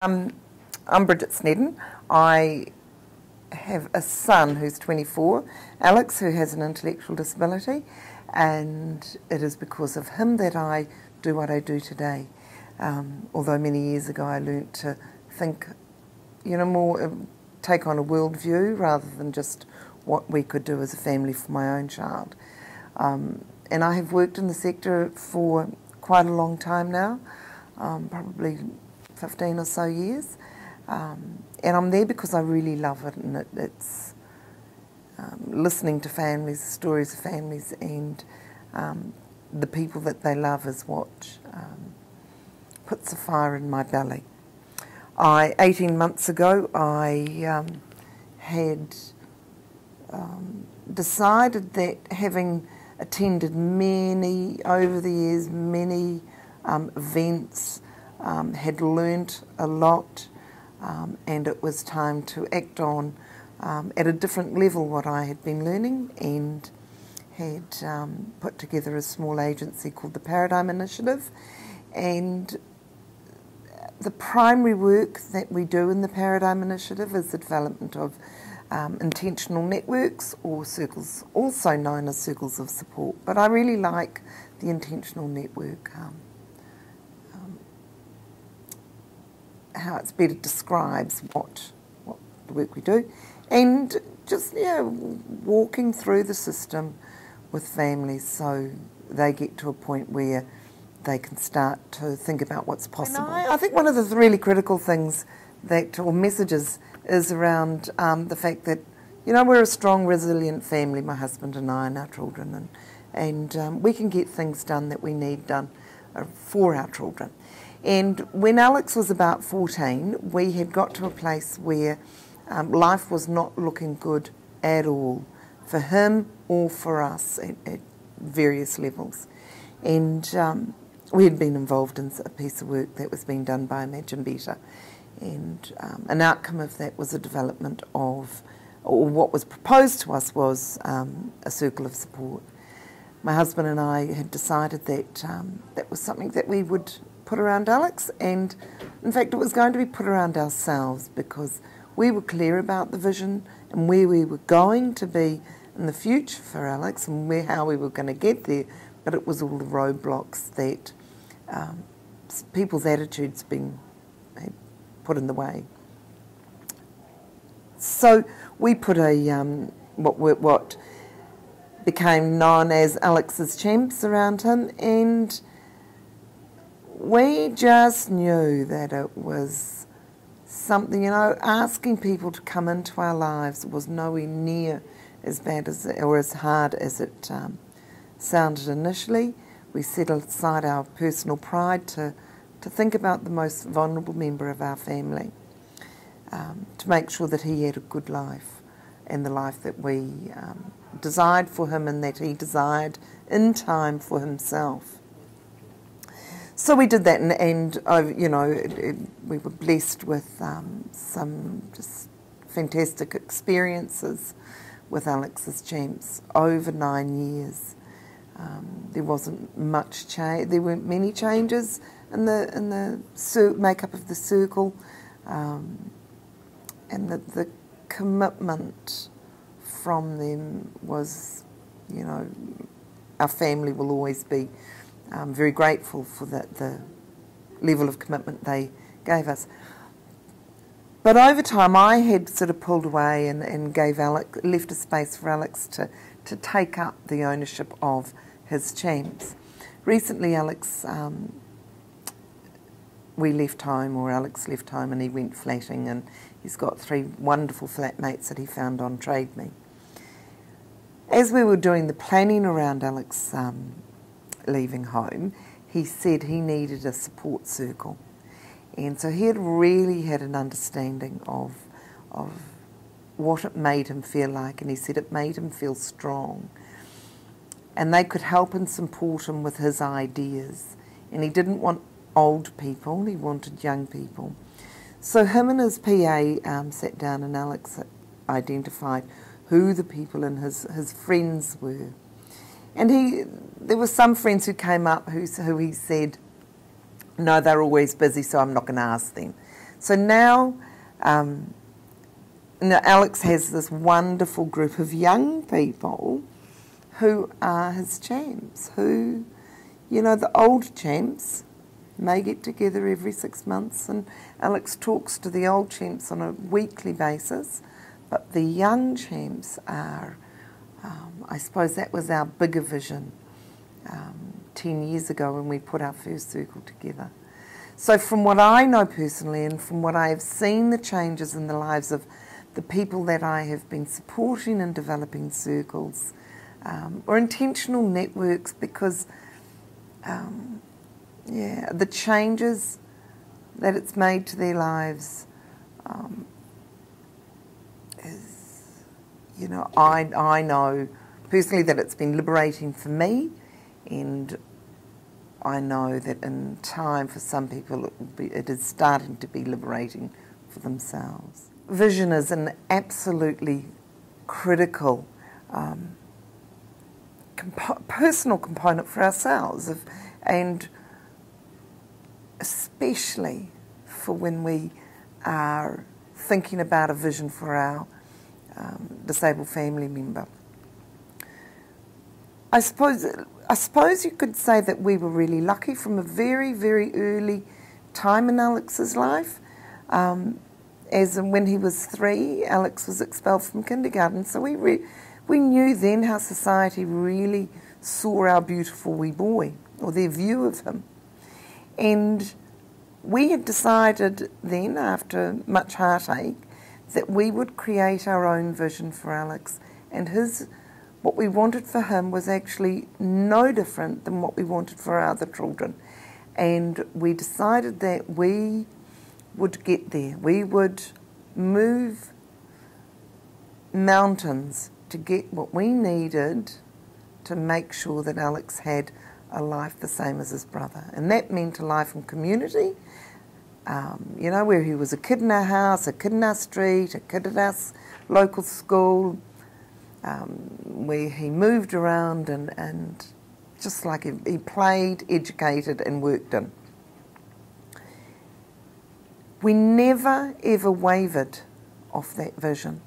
I'm Bridget Snedden. I have a son who's 24, Alex, who has an intellectual disability, and it is because of him that I do what I do today. Although many years ago I learnt to think, more, take on a worldview rather than just what we could do as a family for my own child. And I have worked in the sector for quite a long time now, probably 15 or so years. And I'm there because I really love it, and it's listening to families, the stories of families, and the people that they love is what puts a fire in my belly. 18 months ago, I had decided that, having attended over the years, many events, had learnt a lot, and it was time to act on at a different level what I had been learning, and had put together a small agency called the Paradigm Initiative. And the primary work that we do in the Paradigm Initiative is the development of intentional networks, or circles, also known as circles of support. But I really like the intentional network, how it's better describes what the work we do, and just walking through the system with families so they get to a point where they can start to think about what's possible. And I think one of the really critical things or messages is around the fact that we're a strong, resilient family, my husband and I and our children, and we can get things done that we need done for our children. And when Alex was about 14, we had got to a place where life was not looking good at all for him or for us at various levels. And we had been involved in a piece of work that was being done by Imagine Better. And an outcome of that was a development of, or what was proposed to us was a circle of support. My husband and I had decided that that was something that we would put around Alex, and in fact it was going to be put around ourselves, because we were clear about the vision and where we were going to be in the future for Alex, and how we were going to get there, but it was all the roadblocks that people's attitudes being put in the way. So we put what became known as Alex's Champs around him, and we just knew that it was something, asking people to come into our lives was nowhere near as bad or as hard as it sounded initially. We set aside our personal pride to think about the most vulnerable member of our family, to make sure that he had a good life, and the life that we desired for him and that he desired in time for himself. So we did that, and we were blessed with some just fantastic experiences with Alex's Champs over 9 years. There wasn't much change. There weren't many changes in the makeup of the circle, and the commitment from them was, our family will always be very grateful for the level of commitment they gave us. But over time I had sort of pulled away and left a space for Alex to take up the ownership of his Champs. Recently Alex, we left home, or Alex left home, and he went flatting, and he's got 3 wonderful flatmates that he found on Trade Me. As we were doing the planning around Alex leaving home, he said he needed a support circle, and so he had really had an understanding of what it made him feel like, and he said it made him feel strong, and they could help and support him with his ideas, and he didn't want old people, he wanted young people. So him and his PA sat down, and Alex identified who the people in his friends were. And there were some friends who came up who he said, no, they're always busy, so I'm not going to ask them. So now, now Alex has this wonderful group of young people who are his champs, who, you know, the old champs may get together every 6 months, and Alex talks to the old champs on a weekly basis, but the young champs are, I suppose that was our bigger vision 10 years ago when we put our first circle together. So from what I know personally and from what I have seen the changes in the lives of the people that I have been supporting in developing circles or intentional networks, because yeah, the changes that it's made to their lives is, you know, I know personally that it's been liberating for me, and I know that in time for some people it is starting to be liberating for themselves. Vision is an absolutely critical personal component for ourselves, and especially for when we are thinking about a vision for our disabled family member. I suppose you could say that we were really lucky from a very, very early time in Alex's life. As in when he was 3, Alex was expelled from kindergarten, so we knew then how society really saw our beautiful wee boy, or their view of him. And we had decided then, after much heartache, that we would create our own vision for Alex, and what we wanted for him was actually no different than what we wanted for our other children. And we decided that we would get there. We would move mountains to get what we needed to make sure that Alex had a life the same as his brother. And that meant a life in community, you know, where he was a kid in our house, a kid in our street, a kid at our local school, where he moved around and just like he played, educated and worked in. We never ever wavered off that vision.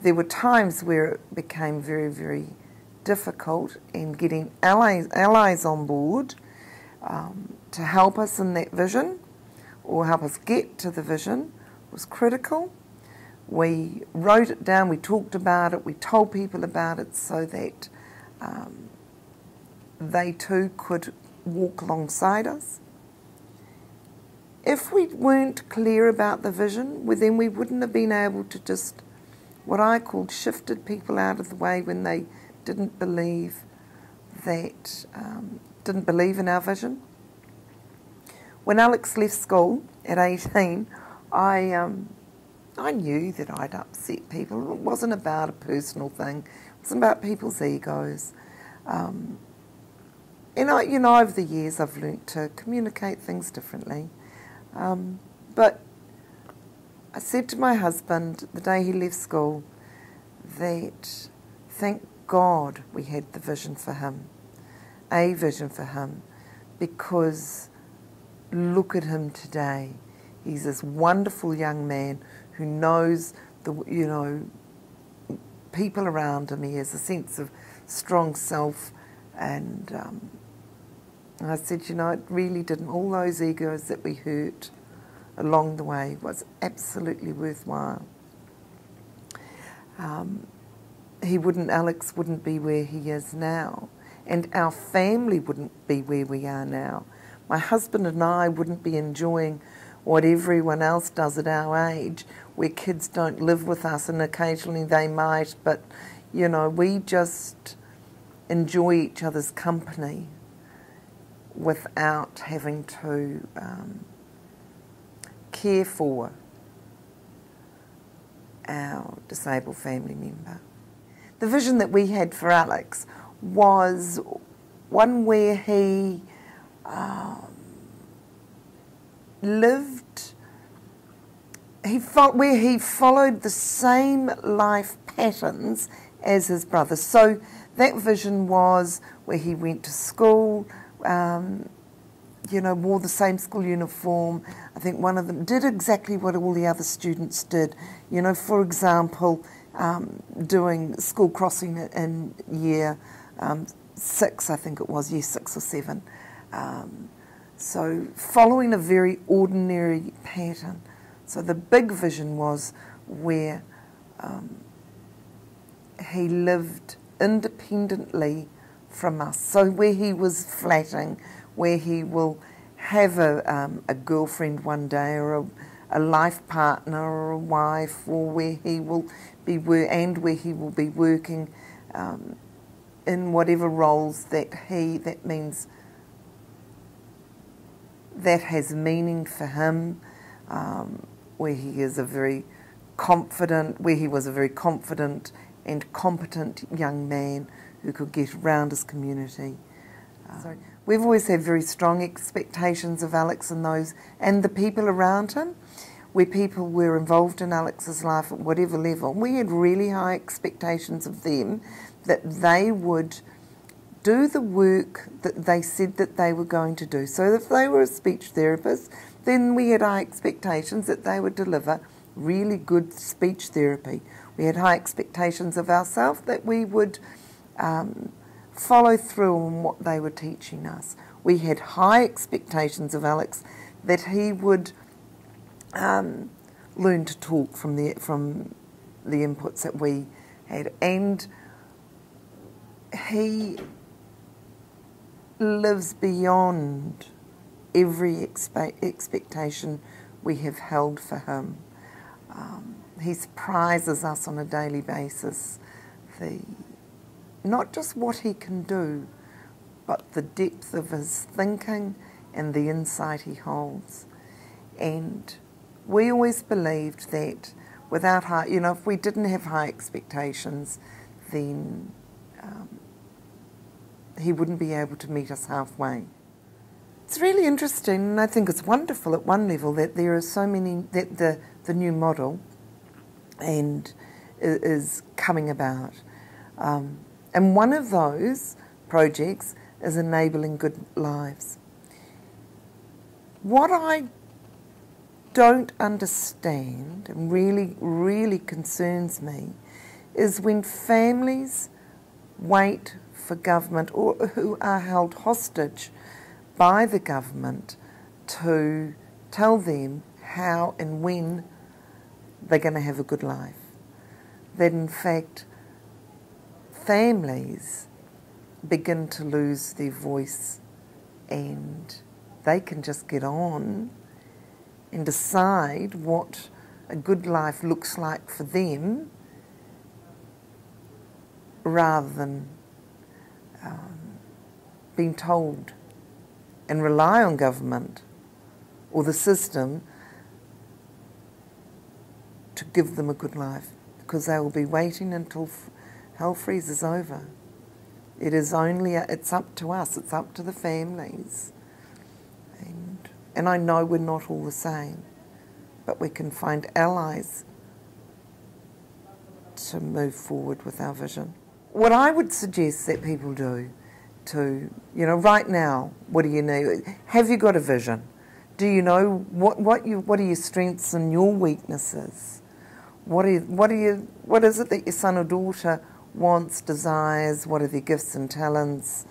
There were times where it became very, very difficult, and getting allies on board to help us in that vision or help us get to the vision was critical. We wrote it down, we talked about it, we told people about it so that they too could walk alongside us. If we weren't clear about the vision, well, then we wouldn't have been able to just, what I called, shifted people out of the way when they didn't believe in our vision. When Alex left school at 18, I knew that I'd upset people. It wasn't about a personal thing. It wasn't about people's egos. And you know, over the years I've learnt to communicate things differently. But I said to my husband the day he left school that thank God we had the vision for him, a vision for him, because look at him today. He's this wonderful young man who knows people around him. He has a sense of strong self, and I said, you know, it really didn't. All those egos that we hurt along the way was absolutely worthwhile. Alex wouldn't be where he is now, and our family wouldn't be where we are now. My husband and I wouldn't be enjoying what everyone else does at our age, where kids don't live with us and occasionally they might, but, you know, we just enjoy each other's company without having to care for our disabled family member. The vision that we had for Alex was one where he lived, where he followed the same life patterns as his brother. So that vision was where he went to school, you know, wore the same school uniform. I think one of them did exactly what all the other students did. You know, for example, doing school crossing in year 6, I think it was, year 6 or 7. So following a very ordinary pattern. So the big vision was where he lived independently from us. So where he was flatting, where he will have a girlfriend one day, or a life partner, or a wife, or where he will be where he will be working in whatever roles that means that has meaning for him, where he is where he was a very confident and competent young man who could get around his community. So we've always had very strong expectations of Alex and the people around him, where people were involved in Alex's life at whatever level. We had really high expectations of them, that they would do the work that they said that they were going to do. So if they were a speech therapist, then we had high expectations that they would deliver really good speech therapy. We had high expectations of ourselves that we would follow through on what they were teaching us. We had high expectations of Alex that he would learn to talk from the inputs that we had, and he lives beyond every expectation we have held for him. He surprises us on a daily basis. Not just what he can do, but the depth of his thinking and the insight he holds. And we always believed that without if we didn't have high expectations, then he wouldn't be able to meet us halfway. It's really interesting, and I think it's wonderful at one level that there are so many, that the new model is coming about. And one of those projects is enabling good lives. What I don't understand and really, really concerns me is when families wait for government, or who are held hostage by the government, to tell them how and when they're going to have a good life. That in fact families begin to lose their voice, and they can just get on and decide what a good life looks like for them, rather than being told and rely on government or the system to give them a good life, because they will be waiting until hell freezes over. It's up to us, it's up to the families. And I know we're not all the same, but we can find allies to move forward with our vision. What I would suggest that people do right now, what do you need? Have you got a vision? Do you know what are your strengths and your weaknesses? What is it that your son or daughter wants, desires? What are their gifts and talents?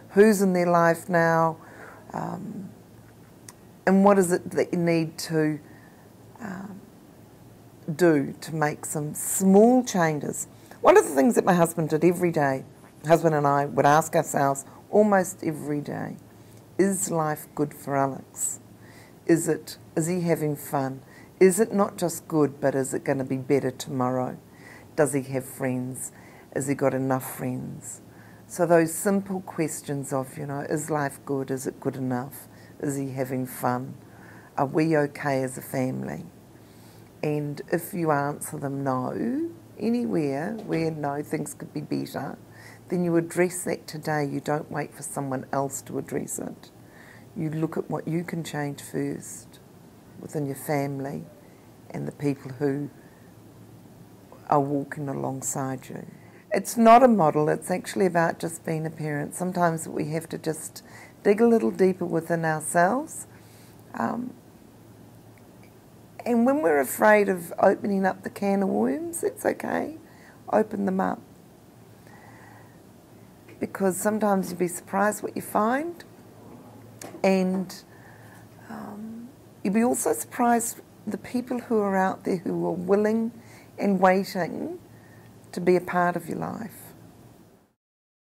Who's in their life now? And what is it that you need to do to make some small changes? One of the things that my husband did every day, husband and I would ask ourselves almost every day, is life good for Alex? Is he having fun? Is it not just good, but is it going to be better tomorrow? Does he have friends? Has he got enough friends? So those simple questions of, is life good? Is it good enough? Is he having fun? Are we okay as a family? And if you answer them no, anywhere where no, things could be better, then you address that today. You don't wait for someone else to address it. You look at what you can change first within your family and the people who are walking alongside you. It's not a model, it's actually about just being a parent. Sometimes we have to just dig a little deeper within ourselves. And when we're afraid of opening up the can of worms, it's okay. Open them up. Because sometimes you'll be surprised what you find. And you'll be also surprised the people who are out there who are willing and waiting to be a part of your life.